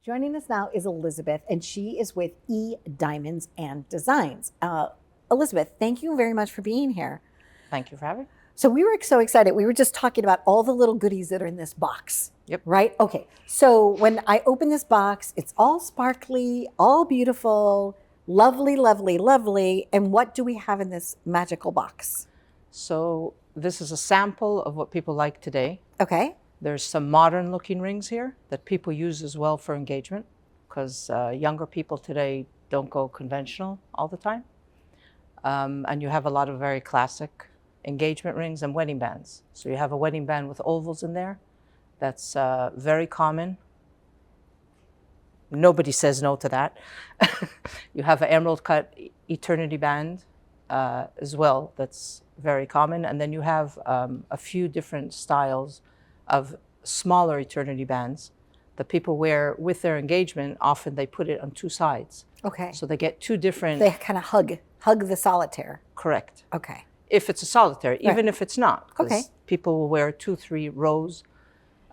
Joining us now is Elizabeth, and she is with eDiamonds and Designs. Elizabeth, thank you very much for being here. Thank you for having me. So we were so excited. We were just talking about all the little goodies that are in this box. Yep. Right? Okay. So when I open this box, it's all sparkly, all beautiful, lovely, lovely, lovely. And what do we have in this magical box? So this is a sample of what people like today. Okay. There's some modern looking rings here that people use as well for engagement, because younger people today don't go conventional all the time. And you have a lot of very classic engagement rings and wedding bands. So you have a wedding band with ovals in there. That's very common. Nobody says no to that. You have an emerald cut eternity band as well. That's very common. And then you have a few different styles of smaller eternity bands that people wear with their engagement. Often they put it on two sides. Okay. So they get two different. They kind of hug the solitaire. Correct. Okay. If it's a solitaire, even if it's not. Okay. People will wear 2-3 rows.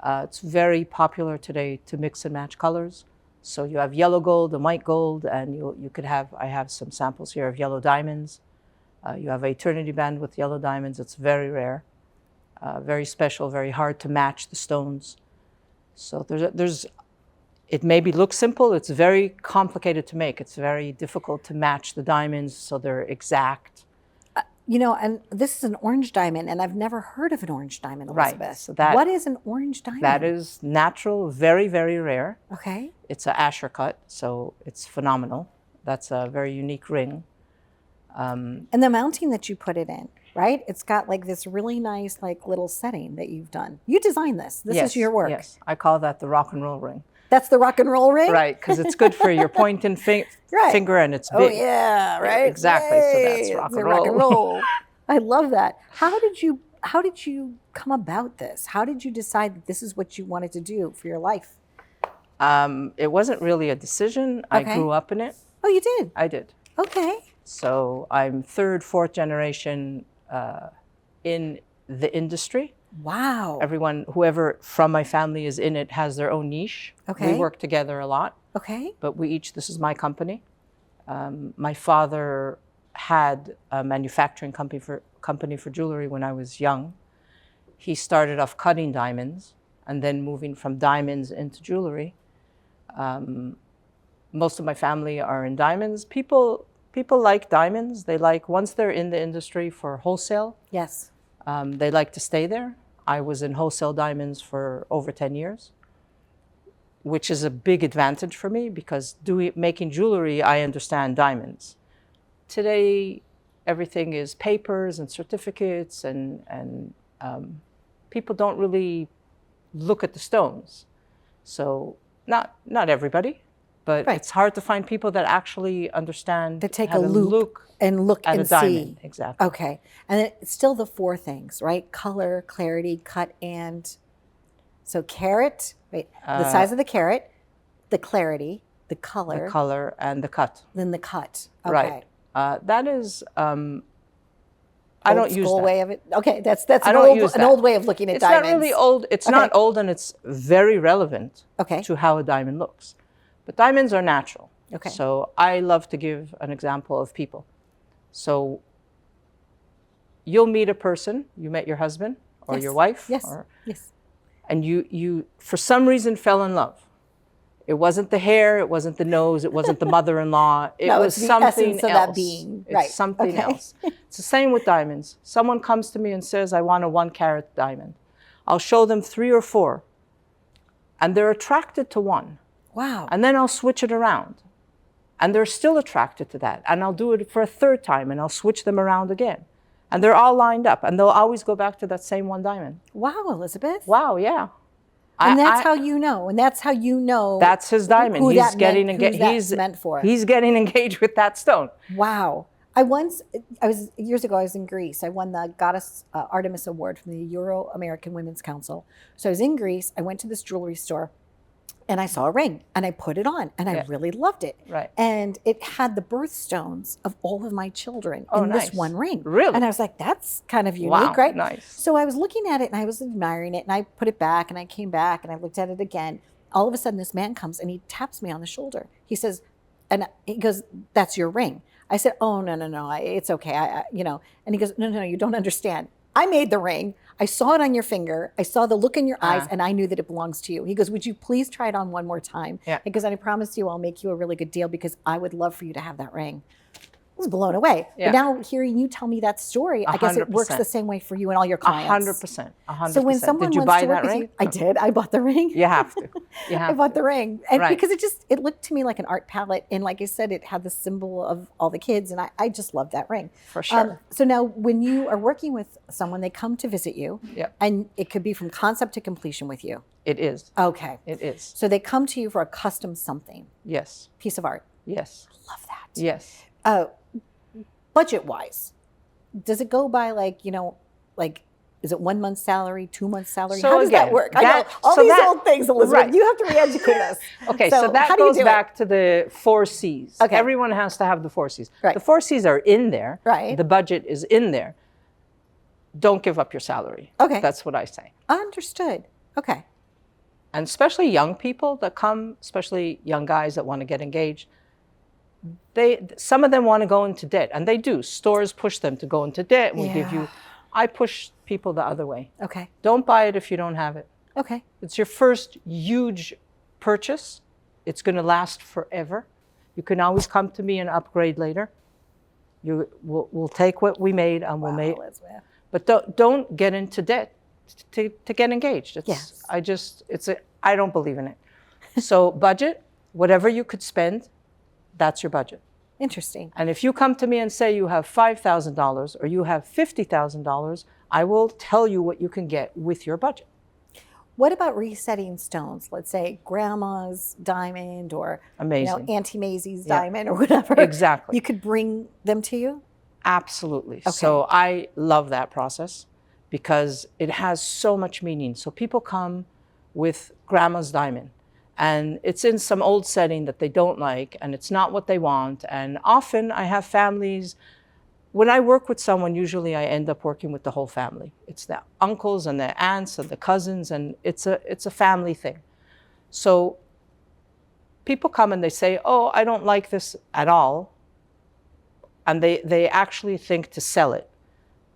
It's very popular today to mix and match colors. So you have yellow gold and white gold, and you could have, I have some samples here of yellow diamonds. You have an eternity band with yellow diamonds. It's very rare, very special, very hard to match the stones. So it maybe looks simple. It's very complicated to make. It's very difficult to match the diamonds so they're exact. You know, and this is an orange diamond, and I've never heard of an orange diamond, Elizabeth. Right. So what is an orange diamond? That is natural, very, very rare. Okay. It's an Asher cut, so it's phenomenal. That's a very unique ring. And the mounting that you put it in, right? It's got like this really nice like little setting that you've done. You designed this. This is your work. Yes, I call that the rock and roll ring. That's the rock and roll ring? Right, because it's good for your pointing finger, and it's big. Oh yeah, right. Exactly. Yay. So that's rock and roll. Rock and roll. I love that. How did you come about this? How did you decide that this is what you wanted to do for your life? It wasn't really a decision. Okay. I grew up in it. Oh, you did? I did. Okay. So I'm third, fourth generation in the industry. Wow. Whoever from my family is in it has their own niche. Okay. We work together a lot. Okay. But this is my company. My father had a manufacturing company for jewelry when I was young. He started off cutting diamonds and then moving from diamonds into jewelry. Most of my family are in diamonds. People like diamonds. They like, once they're in the industry for wholesale, Yes. they like to stay there. I was in wholesale diamonds for over 10 years, which is a big advantage for me because making jewelry, I understand diamonds. Today, everything is papers and certificates, and people don't really look at the stones. So not everybody, but Right. it's hard to find people that actually understand. To take how a to look and look at and a diamond. see. Exactly. Okay. And it's still the four things, right? Color, clarity, cut, and so carat, right? The size of the carat, the clarity, the color, And the cut. then the cut. Okay. Right. That is, I don't use that. way of it. Okay, that's I an don't old use an that. old way of looking at It's diamonds. not really old. It's not old, and it's very relevant Okay. to how a diamond looks. But diamonds are natural. Okay. So I love to give an example of people. So you'll meet a person, you met your husband or Yes. your wife, Yes. Yes. and you for some reason fell in love. It wasn't the hair, it wasn't the nose, it wasn't the mother-in-law. It No, was it's the something essence of else. that being. It's Right. something Okay. else. It's the same with diamonds. Someone comes to me and says, I want a 1-carat diamond. I'll show them 3 or 4, and they're attracted to one. Wow. And then I'll switch it around, and they're still attracted to that. And I'll do it for a 3rd time, and I'll switch them around again. And they're all lined up, and they'll always go back to that same one diamond. Wow, Elizabeth. Wow, yeah. And that's how you know. And that's how you know. That's his diamond. Who He's that getting meant, engaged. who that's meant for. He's getting engaged with that stone. Wow. Years ago, I was in Greece. I won the Goddess Artemis Award from the Euro-American Women's Council. So I was in Greece. I went to this jewelry store and I saw a ring and I put it on and I really loved it. Right. And it had the birthstones of all of my children Oh, in nice. this one ring. Really? And I was like, that's kind of unique, Wow, right? nice. So I was looking at it and I was admiring it and I put it back and I came back and I looked at it again. all of a sudden this man comes and he taps me on the shoulder. He says, and he goes, "That's your ring." I said, "Oh, no, it's okay. And he goes, no, you don't understand. I made the ring. I saw it on your finger. I saw the look in your eyes and I knew that it belongs to you." He goes, "Would you please try it on one more time?" Yeah. Because I promise you I'll make you a really good deal because I would love for you to have that ring. I was blown away. Yeah. But now hearing you tell me that story, I guess it works 100%. the same way for you and all your clients. 100%. 100%. So when someone did you wants buy to work that with ring? you, I did. I bought the ring. You have to. You have I bought the ring. And Right. because it looked to me like an art palette. And like I said, it had the symbol of all the kids. And I just love that ring. For sure. So now when you are working with someone, they come to visit you. Yep. And it could be from concept to completion with you. It is. Okay. It is. So they come to you for a custom something, Yes. piece of art. Yes. Love that. Yes. Budget wise, does it go by is it 1 month's salary, 2 months' salary? So How does that again, work? I know all so these that- old things, Elizabeth. right. You have to re-educate us. Okay, so how that do you goes do it? back to the 4 C's. Okay. Everyone has to have the 4 C's. Right. The 4 C's are in there. Right. The budget is in there. Don't give up your salary. Okay. That's what I say. Understood. Okay. And especially young people that come, especially young guys that want to get engaged, some of them want to go into debt, and they do. Stores push them to go into debt. We give you. I push people the other way. Okay. Don't buy it if you don't have it. Okay. It's your first huge purchase. It's going to last forever. You can always come to me and upgrade later. We'll take what we made and we'll make. Elizabeth. But don't get into debt to get engaged. Yes. I don't believe in it. So budget, whatever you could spend, that's your budget. Interesting. And if you come to me and say you have $5,000 or you have $50,000, I will tell you what you can get with your budget. What about resetting stones? Let's say grandma's diamond or Amazing. Auntie Maisie's Yeah. diamond or whatever. Exactly. You could bring them to you? Absolutely. Okay. So I love that process because it has so much meaning. So people come with grandma's diamond and it's in some old setting that they don't like and it's not what they want. And often I have families, when I work with someone, usually I end up working with the whole family. It's the uncles and the aunts and the cousins, and it's a family thing. So people come and they say, "Oh, I don't like this at all." And they actually think to sell it.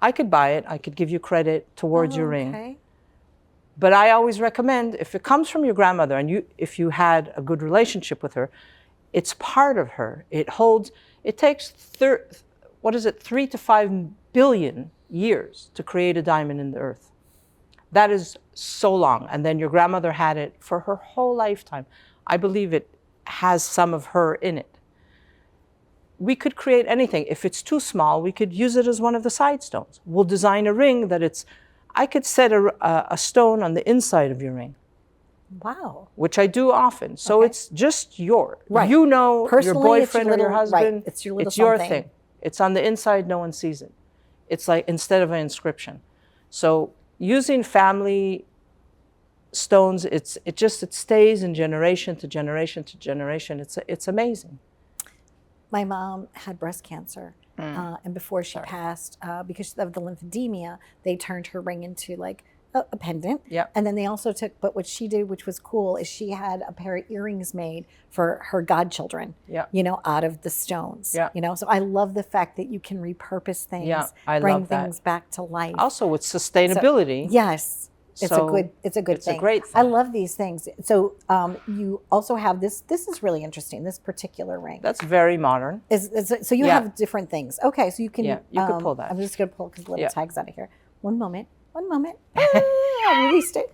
I could buy it. I could give you credit towards your ring. Okay. But I always recommend, if it comes from your grandmother and if you had a good relationship with her, it's part of her. It takes 3 to 5 billion years to create a diamond in the earth. That is so long. And then your grandmother had it for her whole lifetime. I believe it has some of her in it. We could create anything. If it's too small, we could use it as one of the side stones. We'll design a ring I could set a stone on the inside of your ring. Wow. Which I do often. So Okay. it's just yours. Right. You know, Personally, your it's your boyfriend or your little- husband. right. It's your little your something. thing. It's on the inside, no one sees it. It's like instead of an inscription. So using family stones, it stays in generation to generation to generation. It's amazing. My mom had breast cancer. And before she passed, because of the lymphedema, they turned her ring into like a pendant. Yep. And then they also but what she did, which was cool, is she had a pair of earrings made for her godchildren, Yep. out of the stones. Yeah. So I love the fact that you can repurpose things, Yeah, I bring love that. things back to life. Also with sustainability. Yes. It's So a good it's thing. a great I thing. love these things. So you also have this is really interesting, this particular ring. That's very modern. So you Yeah. have different things. Okay, so you can. Yeah, you could pull that. I'm just going to pull because the little Yeah. tag's out of here. One moment. I released it.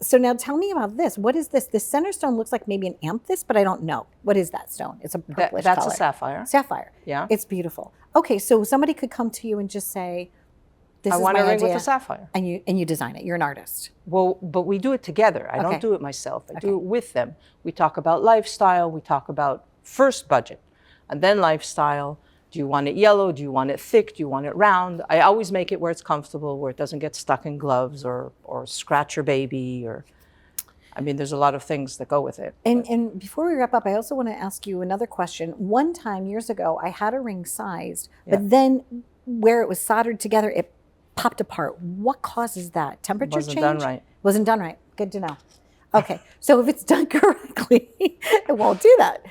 So now tell me about this. What is this? The center stone looks like maybe an amethyst, but I don't know. What is that stone? It's a purplish That's color. a sapphire. Sapphire. Yeah. It's beautiful. Okay, so somebody could come to you and just say, "This I is want my a ring idea," with a sapphire. and you design it. You're an artist. Well, but we do it together. I Okay. don't do it myself. I Okay. do it with them. We talk about lifestyle. We talk about first budget and then lifestyle. Do you want it yellow? Do you want it thick? Do you want it round? I always make it where it's comfortable, where it doesn't get stuck in gloves or scratch your baby there's a lot of things that go with it. And before we wrap up, I also want to ask you another question. One time years ago, I had a ring sized, but then where it was soldered together, it popped apart. What causes that? Temperature Wasn't change? done right. Wasn't done right. Good to know. Okay, so if it's done correctly, it won't do that.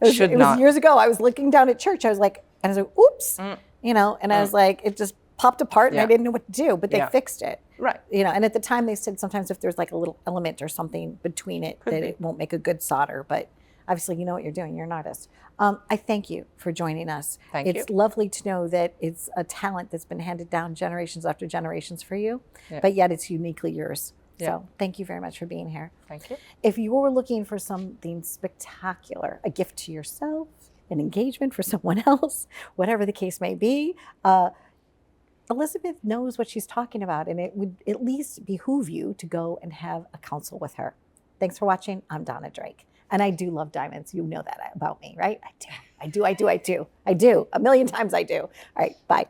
Should It was not. years ago. I was looking down at church. I was like, and I was like, oops, you know, and I was like, it just popped apart and I Yeah. didn't know what to do, but they Yeah. fixed it. Right. You know, and at the time they said sometimes if there's like a little element or something between it, Could that be. it won't make a good solder. But obviously, you know what you're doing. You're an artist. I thank you for joining us. Thank It's you. lovely to know that it's a talent that's been handed down generations after generations for you, Yeah. but yet it's uniquely yours. Yeah. So thank you very much for being here. Thank you. If you're looking for something spectacular, a gift to yourself, an engagement for someone else, whatever the case may be, Elizabeth knows what she's talking about, and it would at least behoove you to go and have a counsel with her. Thanks for watching. I'm Donna Drake, and I do love diamonds. You know that about me, right? I do. A million times I do. All right, bye.